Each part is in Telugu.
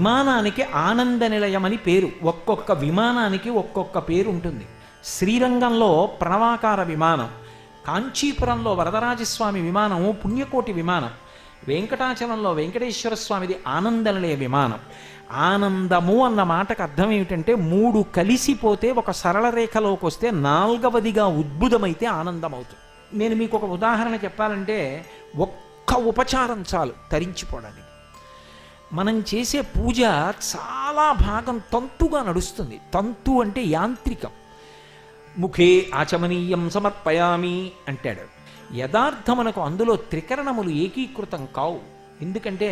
విమానానికి ఆనంద నిలయం అని పేరు. ఒక్కొక్క విమానానికి ఒక్కొక్క పేరు ఉంటుంది. శ్రీరంగంలో ప్రణవాకార విమానం, కాంచీపురంలో వరదరాజస్వామి విమానం పుణ్యకోటి విమానం, వెంకటాచలంలో వెంకటేశ్వర స్వామిది ఆనంద నిలయ విమానం. ఆనందము అన్న మాటకు అర్థం ఏమిటంటే మూడు కలిసిపోతే ఒక సరళ రేఖలోకి వస్తే నాల్గవదిగా ఉద్భుతమైతే ఆనందం అవుతుంది. నేను మీకు ఒక ఉదాహరణ చెప్పాలంటే ఒక్క ఉపచారం చాలు తరించిపోవడానికి. మనం చేసే పూజ చాలా భాగం తంతుగా నడుస్తుంది. తంతు అంటే యాంత్రికం. ముఖే ఆచమనీయం సమర్పయామి అంటాడు. యథార్థమునకు అందులో త్రికరణములు ఏకీకృతం కావు. ఎందుకంటే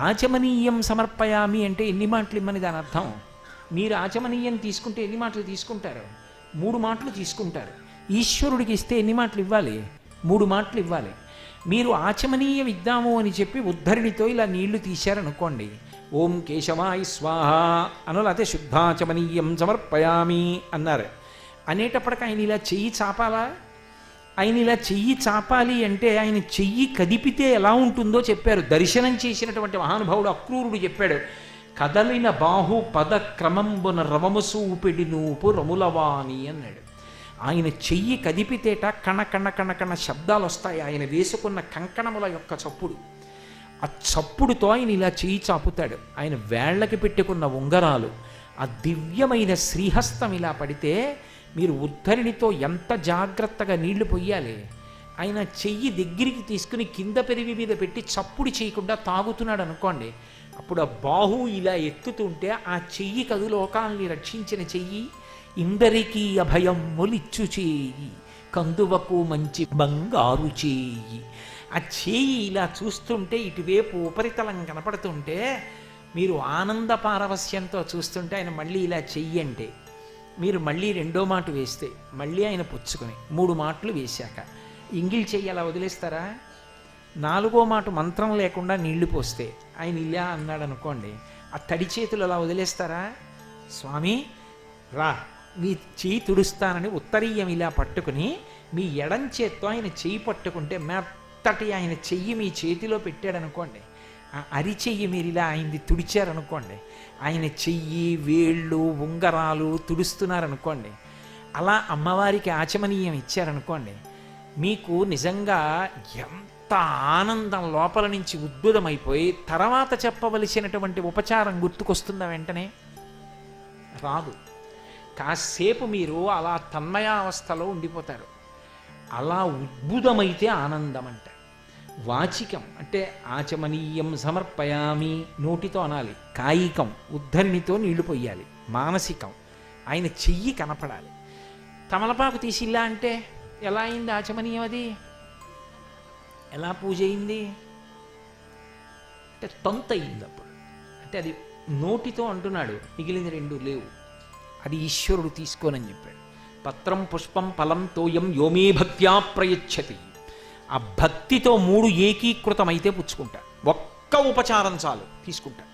ఆచమనీయం సమర్పయామి అంటే ఎన్ని మాటలు ఇమ్మని దాని అర్థం. మీరు ఆచమనీయం తీసుకుంటే ఎన్ని మాటలు తీసుకుంటారు? 3 మాటలు తీసుకుంటారు. ఈశ్వరుడికి ఇస్తే ఎన్ని మాటలు ఇవ్వాలి? 3 మాటలు ఇవ్వాలి. మీరు ఆచమనీయం ఇద్దాము అని చెప్పి ఉద్ధరిణితో ఇలా నీళ్లు తీశారనుకోండి, ఓం కేశవాయ స్వాహ అను, లేకపోతే శుద్ధాచమనీయం సమర్పయామి అన్నారు. అనేటప్పటికి ఆయన ఇలా చెయ్యి చాపాలా? ఆయన ఇలా చెయ్యి చాపాలి అంటే ఆయన చెయ్యి కదిపితే ఎలా ఉంటుందో చెప్పారు. దర్శనం చేసినటువంటి మహానుభావుడు అక్రూరుడు చెప్పాడు, కదలిన బాహు పద క్రమంబున రవముసూపిడి నూపు రములవాణి అన్నాడు. ఆయన చెయ్యి కదిపితేట కణ కణ కణ కణ శబ్దాలు వస్తాయి. ఆయన వేసుకున్న కంకణముల యొక్క చప్పుడు, ఆ చప్పుడుతో ఆయన ఇలా చెయ్యి చాపుతాడు. ఆయన వేళ్లకి పెట్టుకున్న ఉంగరాలు, ఆ దివ్యమైన శ్రీహస్తం ఇలా పడితే మీరు ఉద్ధరిణితో ఎంత జాగ్రత్తగా నీళ్లు పొయ్యాలి. ఆయన చెయ్యి దగ్గరికి తీసుకుని కింద పెరిగి మీద పెట్టి చప్పుడు చేయకుండా తాగుతున్నాడు అనుకోండి, అప్పుడు ఆ బాహు ఇలా ఎత్తుతుంటే ఆ చెయ్యి కదు లోకాల్ని రక్షించిన చెయ్యి. ఇందరికీ అభయం మొలిచ్చు చేయి, కందువకు మంచి బంగారు చేయి. ఆ చేయి ఇలా చూస్తుంటే ఇటువైపు ఉపరితలం కనపడుతుంటే మీరు ఆనంద పారవస్యంతో చూస్తుంటే ఆయన మళ్ళీ ఇలా చెయ్యి అంటే మీరు మళ్ళీ 2వ మాట వేస్తే మళ్ళీ ఆయన పుచ్చుకొని 3 మాటలు వేశాక ఇంగిల్ చెయ్యి అలా వదిలేస్తారా? 4వ మాట మంత్రం లేకుండా నీళ్లు పోస్తే ఆయన ఇలా అన్నాడు అనుకోండి, ఆ తడి చేతులు అలా వదిలేస్తారా? స్వామి రా మీ చెయ్యి తుడుస్తానని ఉత్తరీయం ఇలా పట్టుకుని మీ ఎడం చేత్తో ఆయన చెయ్యి పట్టుకుంటే మెత్తటి ఆయన చెయ్యి మీ చేతిలో పెట్టాడనుకోండి, ఆ అరిచెయ్యి మీరు ఇలా ఆయనది తుడిచారనుకోండి, ఆయన చెయ్యి వేళ్ళు ఉంగరాలు తుడుస్తున్నారనుకోండి, అలా అమ్మవారికి ఆచమనీయం ఇచ్చారనుకోండి, మీకు నిజంగా ఎంత ఆనందం లోపల నుంచి ఉద్భుతమైపోయి తర్వాత చెప్పవలసినటువంటి ఉపచారం గుర్తుకొస్తుందా? వెంటనే రాదు. కాసేపు మీరు అలా తన్మయావస్థలో ఉండిపోతారు. అలా ఉద్భుతమైతే ఆనందం అంట. వాచికం అంటే ఆచమనీయం సమర్పయామి నోటితో అనాలి, కాయికం ఉద్ధరిణితో నీళ్లు పొయ్యాలి, మానసికం ఆయన చెయ్యి కనపడాలి. తమలపాకు తీసి ఇలా అంటే ఎలా అయింది ఆచమనీయం? అది ఎలా పూజ అయింది అంటే తొంత అయింది. అప్పుడు అంటే అది నోటితో అంటున్నాడు, మిగిలిన 2 లేవు. అది ఈశ్వరుడు తీసుకోనని చెప్పాడు. పత్రం పుష్పం ఫలం తోయం యోమే భక్త్యా ప్రయచ్చతి. ఆ భక్తితో 3 ఏకీకృతమైతే పుచ్చుకుంటా. ఒక్క ఉపచారం చాలు తీసుకుంటా.